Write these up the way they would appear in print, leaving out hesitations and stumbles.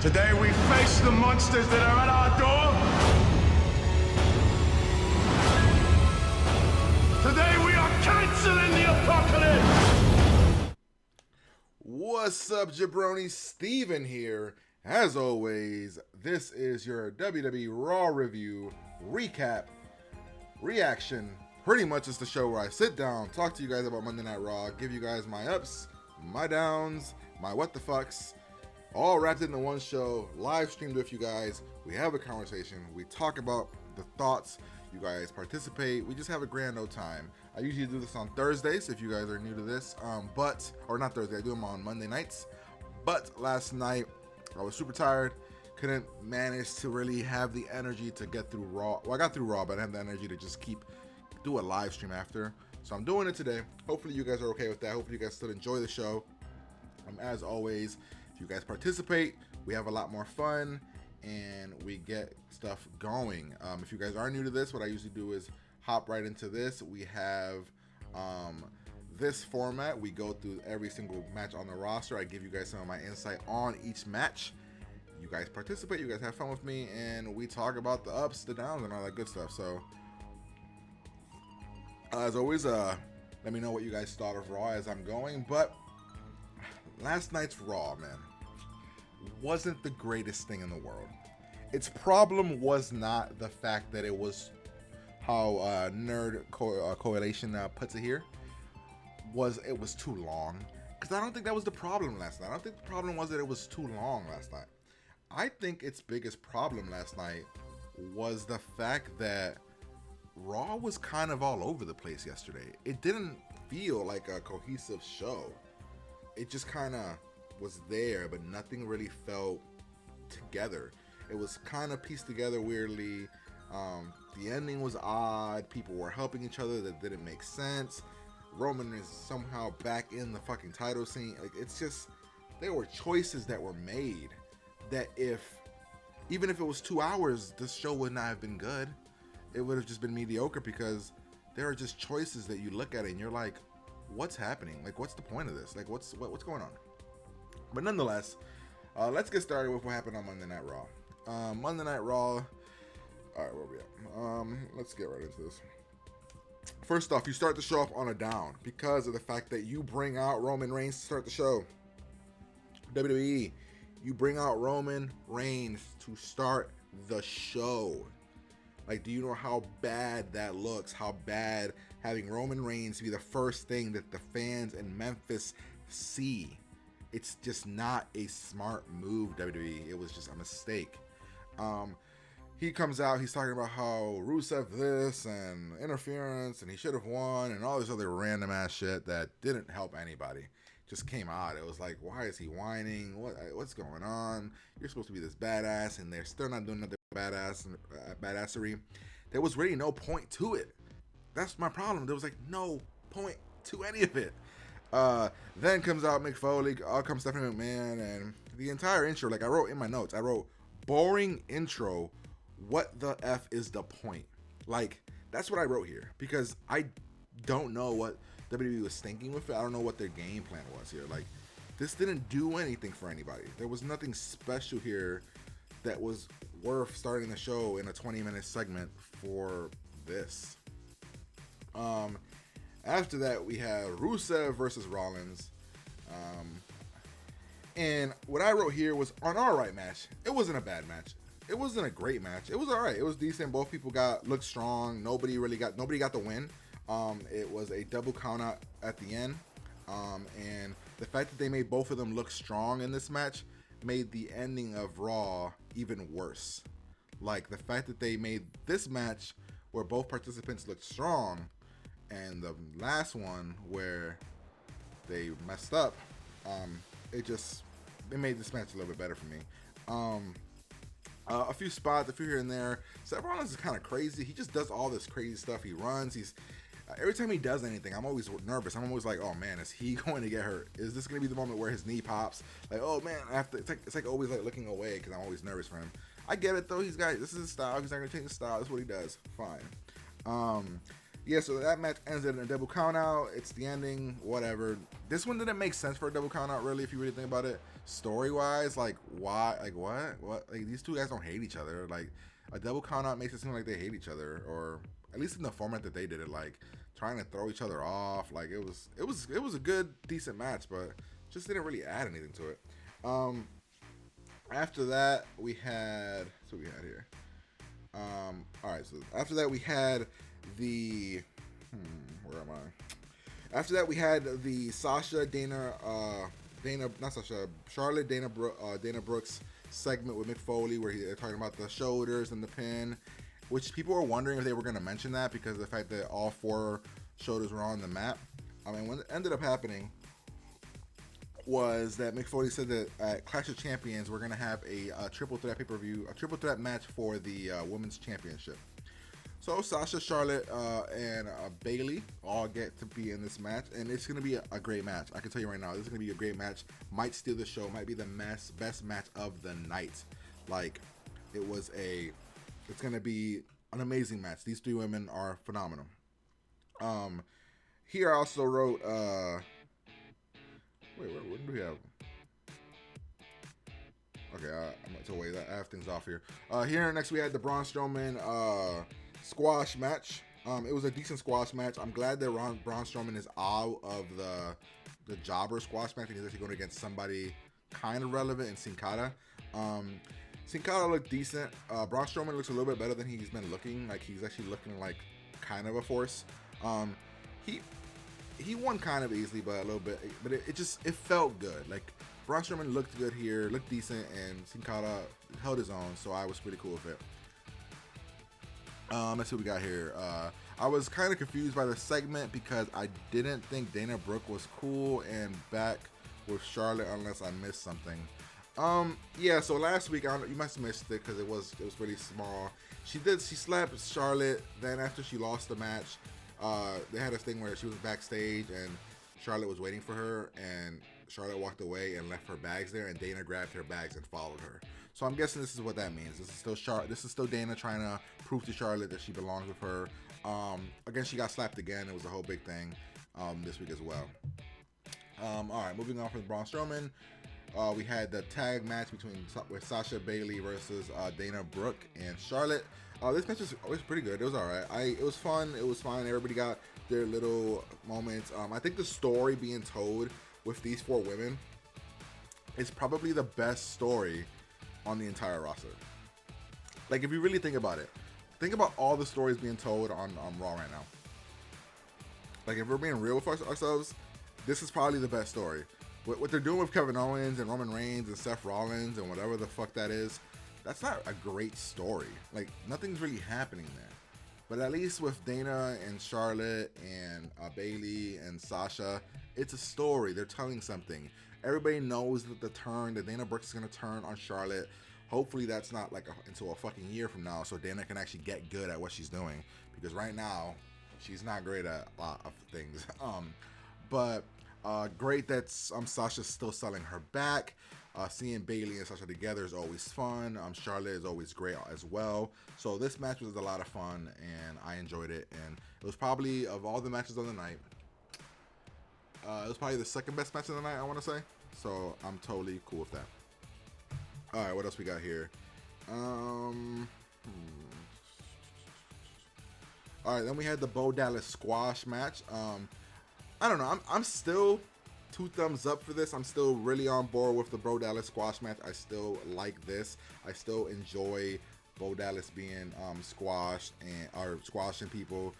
Today we face the monsters that are at our door. Today we are canceling the apocalypse. What's up, jabroni? Steven here. As always, this is your WWE Raw review, recap, reaction. Pretty much it's the show where I sit down, talk to you guys about Monday Night Raw, give you guys my ups, my downs, my what the fucks, all wrapped into one show, live streamed with you guys. We have a conversation, we talk about the thoughts, you guys participate, we just have a grand old time. I usually do this on Thursdays if you guys are new to this, or not Thursday, I do them on Monday nights. But last night, I was super tired, couldn't manage to really have the energy to get through Raw. Well, I got through Raw, but I didn't have the energy to just do a live stream after. So I'm doing it today. Hopefully you guys are okay with that. Hopefully you guys still enjoy the show. As always, if you guys participate, we have a lot more fun and we get stuff going. If you guys are new to this, what I usually do is hop right into this. We have this format. We go through every single match on the roster. I give you guys some of my insight on each match. You guys participate, you guys have fun with me, and we talk about the ups, the downs, and all that good stuff. So as always, let me know what you guys thought of Raw as I'm going. But last night's Raw, man, wasn't the greatest thing in the world. Its problem was not the fact that it was how Nerd Coalition puts it here. It was too long. Because I don't think that was the problem last night. I don't think the problem was that it was too long last night. I think its biggest problem last night was the fact that Raw was kind of all over the place yesterday. It didn't feel like a cohesive show. It just kind of was there, but nothing really felt together. It was kind of pieced together weirdly. The ending was odd. People were helping each other that didn't make sense. Roman is somehow back in the fucking title scene. Like, it's just, there were choices that were made that even if it was 2 hours, this show would not have been good. It would have just been mediocre because there are just choices that you look at it and you're like, what's happening? Like, what's the point of this? Like, what's going on? But nonetheless, let's get started with what happened on Monday Night Raw. Monday Night Raw. All right, where we at? Let's get right into this. First off, you start the show off on a down because of the fact that you bring out Roman Reigns to start the show. WWE, you bring out Roman Reigns to start the show. Like, do you know how bad that looks? How bad having Roman Reigns be the first thing that the fans in Memphis see? It's just not a smart move, WWE. It was just a mistake. He comes out, he's talking about how Rusev this and interference and he should have won and all this other random ass shit that didn't help anybody. Just came out. It was like, why is he whining? What's going on? You're supposed to be this badass and they're still not doing nothing badassery. There was really no point to it. That's my problem. There was like no point to any of it. Then comes out Mick Foley, out comes Stephanie McMahon, and the entire intro, like I wrote in my notes, I wrote, boring intro, what the F is the point? Like, that's what I wrote here, because I don't know what WWE was thinking with it. I don't know what their game plan was here. Like, this didn't do anything for anybody. There was nothing special here that was worth starting the show in a 20-minute segment for this. After that, we have Rusev versus Rollins. And what I wrote here was an alright match. It wasn't a bad match. It wasn't a great match. It was alright. It was decent. Both people looked strong. Nobody got the win. It was a double count out at the end. And the fact that they made both of them look strong in this match made the ending of Raw even worse. Like, the fact that they made this match where both participants looked strong and the last one where they messed up, it made this match a little bit better for me. A few spots, a few here and there. Seth Rollins is kind of crazy. He just does all this crazy stuff. He runs. Every time he does anything, I'm always nervous. I'm always like, oh man, is he going to get hurt? Is this going to be the moment where his knee pops? Like, oh man, it's like always like looking away because I'm always nervous for him. I get it though. This is his style. He's not going to change his style. That's what he does. Fine. Yeah, so that match ends in a double countout. It's the ending, whatever. This one didn't make sense for a double countout, really, if you really think about it. Story-wise, like, why? Like, what? Like, these two guys don't hate each other. Like, a double countout makes it seem like they hate each other, or at least in the format that they did it, like, trying to throw each other off. Like, it was a good, decent match, but just didn't really add anything to it. After that, we had, so we had here. All right, so after that, we had the where am I? After that, we had the Sasha Charlotte Dana Brooks segment with Mick Foley, where they're talking about the shoulders and the pin, which people were wondering if they were going to mention that because of the fact that all 4 shoulders were on the map. I mean, what ended up happening was that Mick Foley said that at Clash of Champions we're gonna have a triple threat pay-per-view, a triple threat match for the women's championship. So Sasha, Charlotte, and Bayley all get to be in this match, and it's gonna be a great match. I can tell you right now, this is gonna be a great match. Might steal the show. Might be the best match of the night. Like, it's gonna be an amazing match. These 3 women are phenomenal. Here I also wrote. Wait, what do we have? Okay, so wait, I have things off here. Here next we had the Braun Strowman squash match. It was a decent squash match. I'm glad that Braun Strowman is out of the jobber squash match and he's actually going against somebody kind of relevant in Sin Cara. Sin Cara looked decent. Braun Strowman looks a little bit better than he's been looking. Like, he's actually looking like kind of a force. He won kind of easily, but a little bit. But it felt good. Like, Braun Strowman looked good here, looked decent, and Sin Cara held his own. So I was pretty cool with it. Let's see what we got here. I was kind of confused by the segment because I didn't think Dana Brooke was cool and back with Charlotte unless I missed something. Yeah. So last week, you must have missed it because it was really small. She slapped Charlotte. Then after she lost the match, they had this thing where she was backstage and Charlotte was waiting for her, and Charlotte walked away and left her bags there, and Dana grabbed her bags and followed her. So I'm guessing this is what that means. This is still Dana trying to prove to Charlotte that she belongs with her. Again, she got slapped again. It was a whole big thing this week as well. All right, moving on from Braun Strowman. We had the tag match with Sasha Bayley versus Dana Brooke and Charlotte. This match was pretty good. It was all right. It was fun. It was fun. Everybody got their little moments. I think the story being told with these 4 women is probably the best story on the entire roster. Like, if you really think about it, think about all the stories being told on Raw right now. Like, if we're being real with ourselves, this is probably the best story. What they're doing with Kevin Owens and Roman Reigns and Seth Rollins and whatever the fuck that is, that's not a great story. Like, nothing's really happening there. But at least with Dana and Charlotte and Bayley and Sasha, it's a story. They're telling something. Everybody knows that Dana Brooke is going to turn on Charlotte. Hopefully that's not like until a fucking year from now, so Dana can actually get good at what she's doing. Because right now, she's not great at a lot of things. But great that Sasha's still selling her back. Seeing Bayley and Sasha together is always fun. Charlotte is always great as well. So this match was a lot of fun, and I enjoyed it. And it was probably, of all the matches on the night, it was probably the second best match of the night, I want to say. So I'm totally cool with that. All right, what else we got here? All right, then we had the Bo Dallas squash match. I don't know. I'm still 2 thumbs up for this. I'm still really on board with the Bo Dallas squash match. I still like this. I still enjoy Bo Dallas being squashed or squashing people.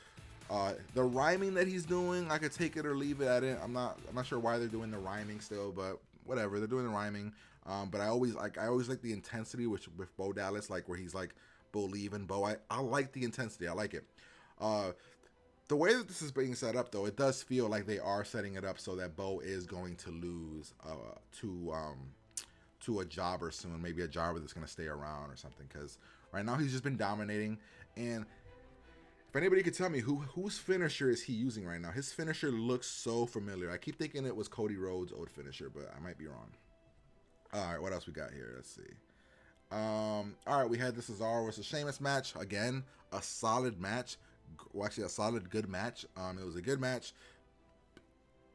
The rhyming that he's doing, I could take it or leave it at it. I'm not sure why they're doing the rhyming still, but whatever. They're doing the rhyming. But I always like the intensity with Bo Dallas, like where he's like believing Bo. I like the intensity. I like it. The way that this is being set up, though, it does feel like they are setting it up so that Bo is going to lose to a jobber soon, maybe a jobber that's going to stay around or something. Because right now he's just been dominating. And if anybody could tell me whose finisher is he using right now, his finisher looks so familiar. I keep thinking it was Cody Rhodes' old finisher, but I might be wrong. All right, what else we got here? Let's see. All right, we had the Cesaro versus Sheamus match. Again, a solid match. well, actually a solid, good match. It was a good match.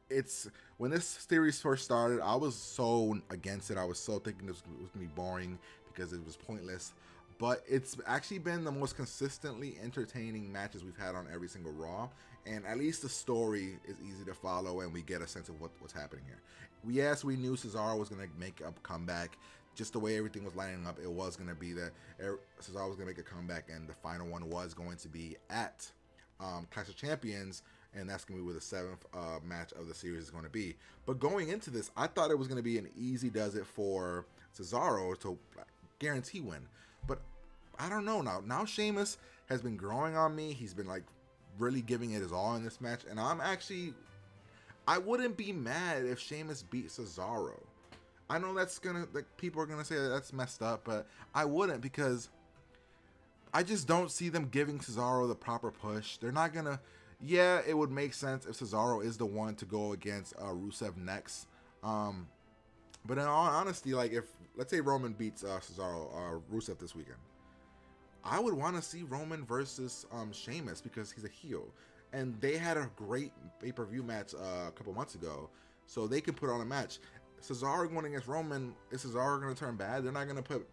It's when this series first started, I was so against it. I was so thinking this was gonna be boring because it was pointless. But it's actually been the most consistently entertaining matches we've had on every single Raw, and at least the story is easy to follow, and we get a sense of what's happening here. We knew Cesaro was gonna make a comeback. Just the way everything was lining up, it was gonna be that Cesaro was gonna make a comeback, and the final one was going to be at Clash of Champions. And that's going to be where the 7th match of the series is going to be. But going into this, I thought it was going to be an easy does it for Cesaro to guarantee win. But I don't know now. Now Sheamus has been growing on me. He's been like really giving it his all in this match. And I wouldn't be mad if Sheamus beat Cesaro. I know that's going to, like, people are going to say that that's messed up. But I wouldn't, because I just don't see them giving Cesaro the proper push. They're not going to. Yeah, it would make sense if Cesaro is the one to go against Rusev next. But in all honesty, like, if, let's say Roman beats Rusev this weekend, I would want to see Roman versus Sheamus because he's a heel. And they had a great pay-per-view match a couple months ago, so they can put on a match. Cesaro going against Roman, is Cesaro going to turn bad? They're not going to put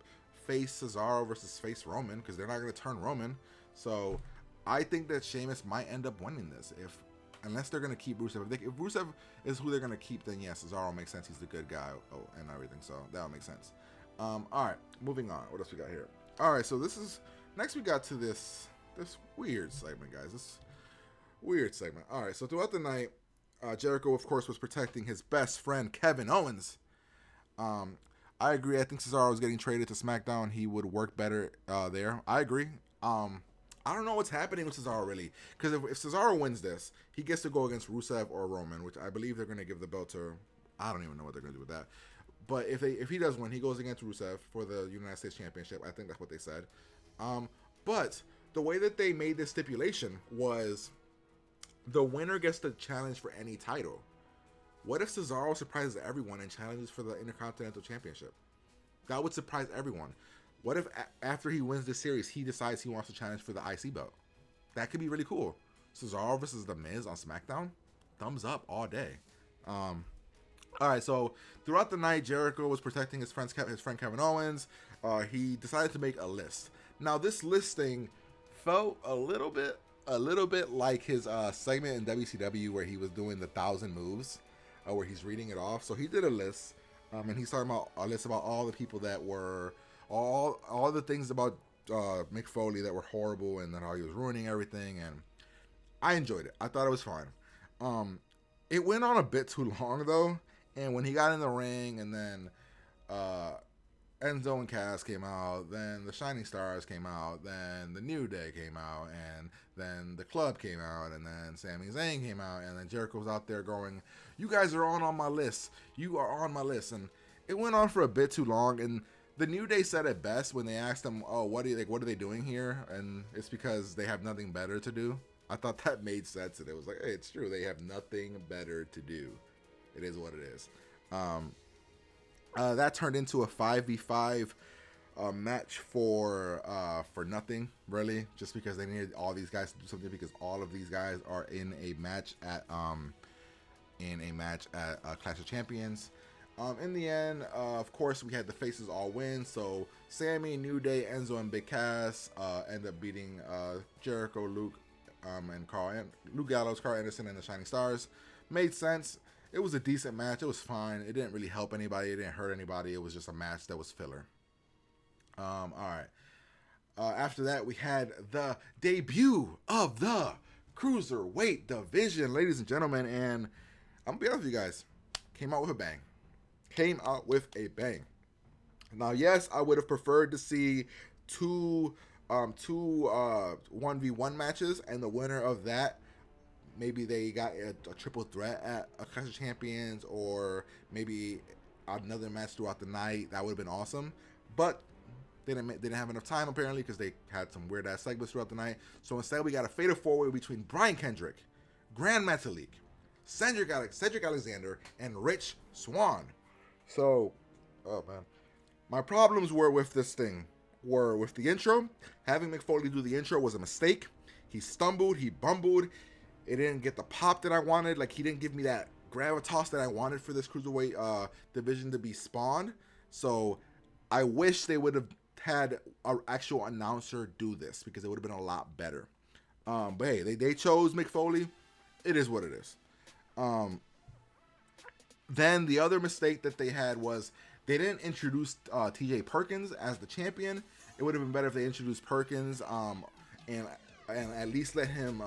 face Cesaro versus face Roman because they're not going to turn Roman. So I think that Sheamus might end up winning this unless they're going to keep Rusev. If Rusev is who they're going to keep, then yes, Cesaro makes sense. He's the good guy and everything, so that would make sense. All right, moving on. What else we got here? All right, so next we got to this weird segment, guys. This weird segment. All right, so throughout the night, Jericho, of course, was protecting his best friend, Kevin Owens. I agree. I think Cesaro was getting traded to SmackDown. He would work better there. I agree. I don't know what's happening with Cesaro, really. Because if Cesaro wins this, he gets to go against Rusev or Roman, which I believe they're going to give the belt to. I don't even know what they're going to do with that. But if he does win, he goes against Rusev for the United States Championship. I think that's what they said. But the way that they made this stipulation was the winner gets to challenge for any title. What if Cesaro surprises everyone and challenges for the Intercontinental Championship? That would surprise everyone. What if after he wins this series, he decides he wants to challenge for the IC belt? That could be really cool. Cesaro versus The Miz on SmackDown? Thumbs up all day. All right, so throughout the night, Jericho was protecting his friend Kevin Owens. He decided to make a list. Now, this listing felt a little bit like his segment in WCW where he was doing the 1,000 moves, where he's reading it off. So he did a list, and he's talking about a list about all the people that were all the things about Mick Foley that were horrible, and then how he was ruining everything. And I enjoyed it. I thought it was fine. It went on a bit too long though. And when he got in the ring, and then Enzo and Cass came out, then the Shining Stars came out, then the New Day came out, and then the Club came out, and then Sami Zayn came out, and then Jericho was out there going, "You guys are on my list. You are on my list." And it went on for a bit too long. And the New Day said it best when they asked him, "Oh, what are they doing here?" And it's because they have nothing better to do. I thought that made sense, and it was like, hey, it's true. They have nothing better to do. It is what it is. That turned into a 5v5 match for nothing, really, just because they needed all these guys to do something, because all of these guys are in a match at Clash of Champions. In the end, of course, we had the faces all win. So Sami, New Day, Enzo, and Big Cass end up beating Jericho, Luke, and Karl, and Luke Gallows, Karl Anderson, and the Shining Stars. Made sense. It was a decent match. It was fine. It didn't really help anybody. It didn't hurt anybody. It was just a match that was filler. All right. After that, we had the debut of the Cruiserweight division, ladies and gentlemen. And I'm going to be honest with you guys. Came out with a bang. Now, yes, I would have preferred to see two 1v1 matches, and the winner of that, maybe they got a triple threat at a Clash of Champions, or maybe another match throughout the night. That would have been awesome. But they didn't have enough time, apparently, because they had some weird-ass segments throughout the night. So instead, we got a fatal four-way between Brian Kendrick, Gran Metalik, Cedric Alexander, and Rich Swann. So, oh man, my problems were with this thing were with the intro. Having Mick Foley do the intro was a mistake. He stumbled, he bumbled. It didn't get the pop that I wanted. Like, he didn't give me that gravitas that I wanted for this Cruiserweight division to be spawned. So I wish they would have had an actual announcer do this, because it would have been a lot better. But hey, they chose Mick Foley. It is what it is. Then the other mistake that they had was they didn't introduce TJ Perkins as the champion. It would have been better if they introduced Perkins and at least let him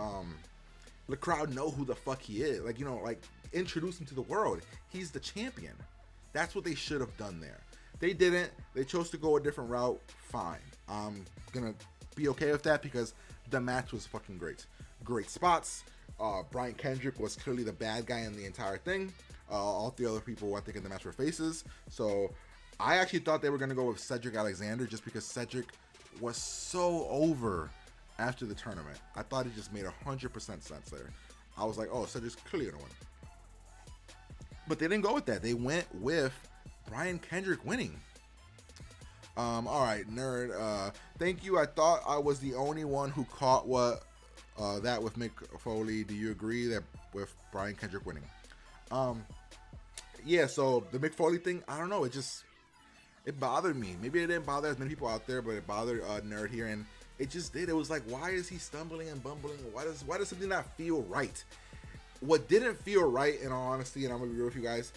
the crowd know who the fuck he is. Like, you know, like, introduce him to the world. He's the champion. That's what they should have done there. They didn't. They chose to go a different route. Fine. I'm gonna be okay with that, because the match was fucking great. Great spots. Brian Kendrick was clearly the bad guy in the entire thing. All three other people, I think, in the match were faces. So I actually thought they were going to go with Cedric Alexander, just because Cedric was so over after the tournament. I thought it just made 100% sense there. I was like, oh, Cedric's clearly going to win. But they didn't go with that. They went with Brian Kendrick winning. All right, nerd. Thank you. I thought I was the only one who caught that with Mick Foley. Do you agree that with Brian Kendrick winning? Yeah, so the Mick Foley thing, I don't know, it bothered me. Maybe it didn't bother as many people out there, but it bothered Nerd here, and it just did. It was like, why is he stumbling and bumbling? Why does something not feel right? What didn't feel right, in all honesty, and I'm gonna be real with you guys,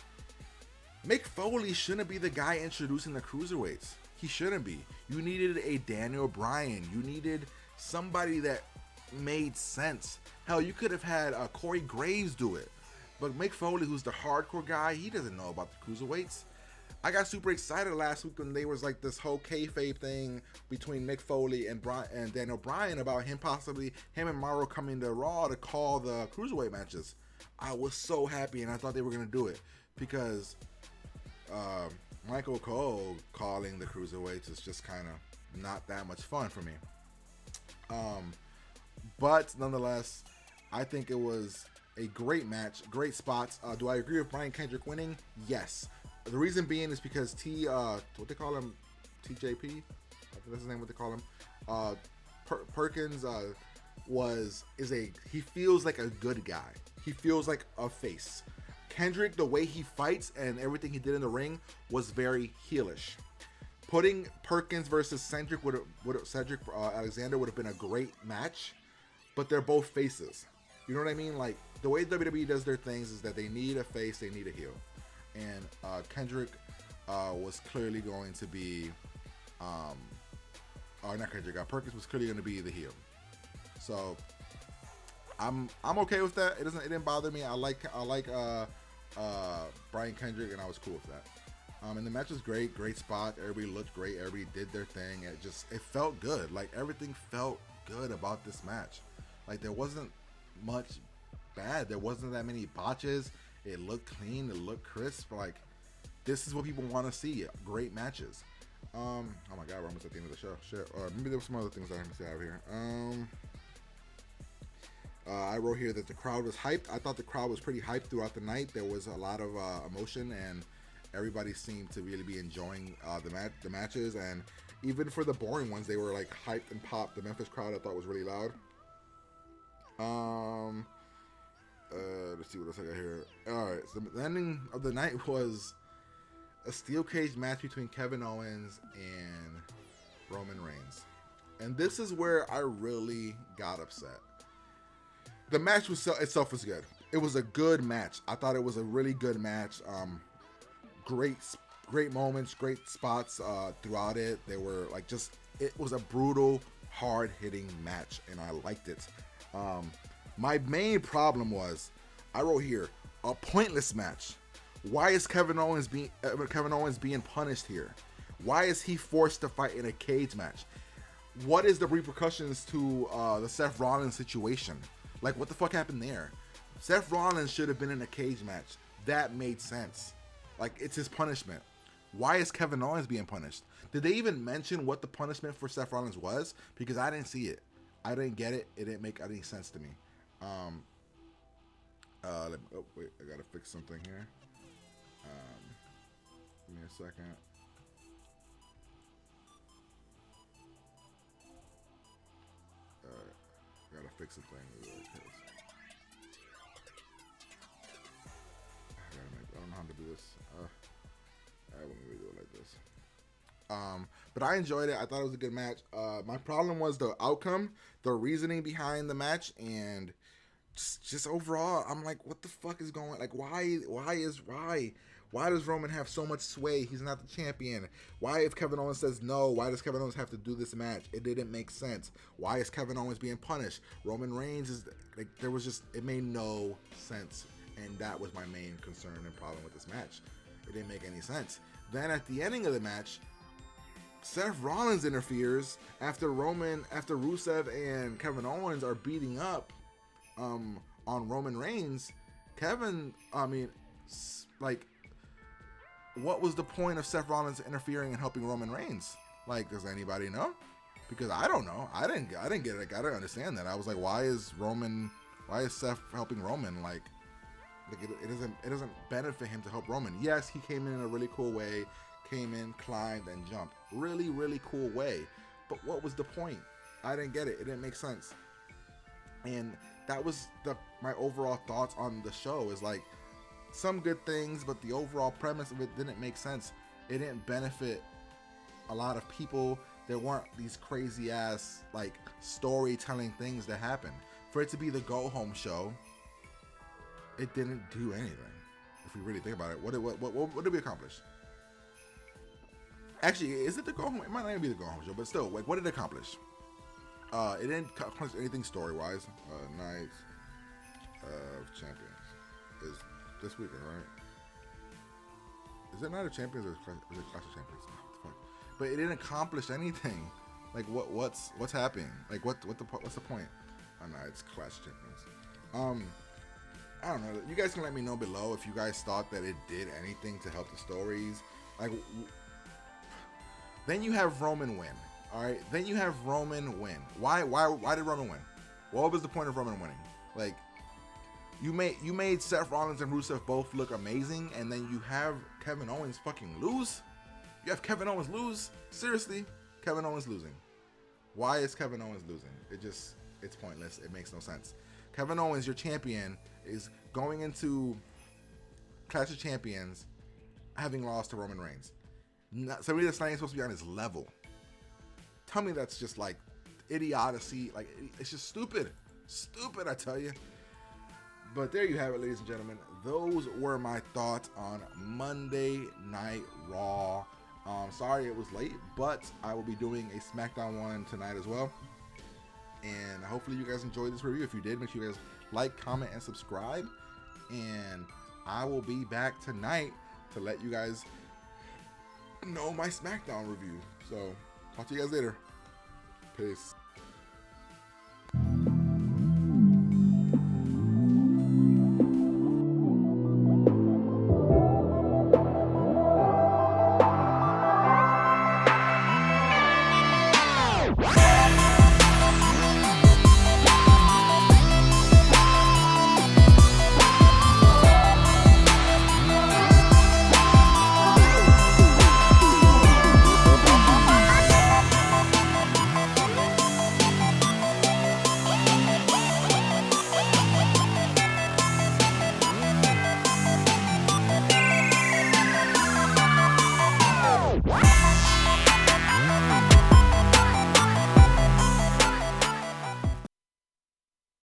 Mick Foley shouldn't be the guy introducing the Cruiserweights. He shouldn't be. You needed a Daniel Bryan. You needed somebody that made sense. Hell, you could have had Corey Graves do it. But Mick Foley, who's the hardcore guy, he doesn't know about the Cruiserweights. I got super excited last week when there was like this whole kayfabe thing between Mick Foley and Daniel Bryan about him and Mauro coming to Raw to call the Cruiserweight matches. I was so happy, and I thought they were going to do it, because Michael Cole calling the Cruiserweights is just kind of not that much fun for me. But nonetheless, I think it was a great match, great spots. Do I agree with Brian Kendrick winning? Yes. The reason being is because what they call him, TJP? I think that's his name, what they call him. Perkins he feels like a good guy. He feels like a face. Kendrick, the way he fights and everything he did in the ring was very heelish. Putting Perkins versus Cedric Alexander would have been a great match, but they're both faces. You know what I mean? Like, the way WWE does their things is that they need a face, they need a heel. And Kendrick was clearly going to be, not Kendrick, Perkins was clearly going to be the heel. So I'm okay with that. It didn't bother me. I like Brian Kendrick, and I was cool with that. And the match was great spot. Everybody looked great. Everybody did their thing. It felt good. Like, everything felt good about this match. Like, there wasn't much bad. There wasn't that many botches. It looked clean. It looked crisp. Like, this is what people want to see. Great matches. Oh my god, we're almost at the end of the show. Shit. Maybe there were some other things I didn't see out here. I wrote here that the crowd was hyped. I thought the crowd was pretty hyped throughout the night. There was a lot of emotion, and everybody seemed to really be enjoying the matches. And even for the boring ones, they were like hyped and popped. The Memphis crowd, I thought, was really loud. Let's see what else I got here. Alright, so the ending of the night was a steel cage match between Kevin Owens and Roman Reigns. And this is where I really got upset. The match itself was good. It was a good match. I thought it was a really good match. Great moments, great spots throughout it. They were like it was a brutal, hard-hitting match, and I liked it. My main problem was, I wrote here, a pointless match. Why is Kevin Owens being punished here? Why is he forced to fight in a cage match? What is the repercussions to the Seth Rollins situation? Like, what the fuck happened there? Seth Rollins should have been in a cage match. That made sense. Like, it's his punishment. Why is Kevin Owens being punished? Did they even mention what the punishment for Seth Rollins was? Because I didn't see it. I didn't get it. It didn't make any sense to me. Wait, I gotta fix something here. Give me a second. Gotta fixing things. I don't know how to do this. I wouldn't really do it like this. But I enjoyed it. I thought it was a good match. My problem was the outcome, the reasoning behind the match, and just overall, I'm like, what the fuck is going? Like, why does Roman have so much sway? He's not the champion. Why, if Kevin Owens says no, why does Kevin Owens have to do this match? It didn't make sense. Why is Kevin Owens being punished? Roman Reigns is like, it made no sense, and that was my main concern and problem with this match. It didn't make any sense. Then at the ending of the match, Seth Rollins interferes after Rusev and Kevin Owens are beating up on Roman Reigns. What was the point of Seth Rollins interfering and helping Roman Reigns? Like, does anybody know? Because I don't know. I didn't get it. Like, I didn't understand that. I was like, why is Seth helping Roman? Like it doesn't benefit him to help Roman. Yes, he came in a really cool way. Came in, climbed, and jumped. Really, really cool way. But what was the point? I didn't get it. It didn't make sense. And that was my overall thoughts on the show. Is like, some good things, but the overall premise of it didn't make sense. It didn't benefit a lot of people. There weren't these crazy ass like storytelling things that happened. For it to be the go home show, it didn't do anything. If we really think about it, what did we accomplish? Actually, is it the go home? It might not even be the go home show, but still, like, what did it accomplish? It didn't accomplish anything story wise. Night of Champions is this weekend, right? Is it Night of Champions or is it Clash of Champions? Fuck. But it didn't accomplish anything. Like, what's happening? Like, what's the point? Oh no, it's Clash of Champions. I don't know. You guys can let me know below if you guys thought that it did anything to help the stories. Like, then you have Roman win. All right. Then you have Roman win. Why did Roman win? What was the point of Roman winning? Like, you made Seth Rollins and Rusev both look amazing, and then you have Kevin Owens fucking lose. You have Kevin Owens lose. Seriously, Kevin Owens losing. Why is Kevin Owens losing? It's pointless. It makes no sense. Kevin Owens, your champion, is going into Clash of Champions having lost to Roman Reigns. Somebody that's not even supposed to be on his level. Tell me that's just like idiocy. Like, it's just stupid. Stupid, I tell you. But there you have it, ladies and gentlemen. Those were my thoughts on Monday Night Raw. Sorry it was late, but I will be doing a SmackDown one tonight as well. And hopefully you guys enjoyed this review. If you did, make sure you guys like, comment, and subscribe. And I will be back tonight to let you guys know my SmackDown review. So, talk to you guys later. Peace.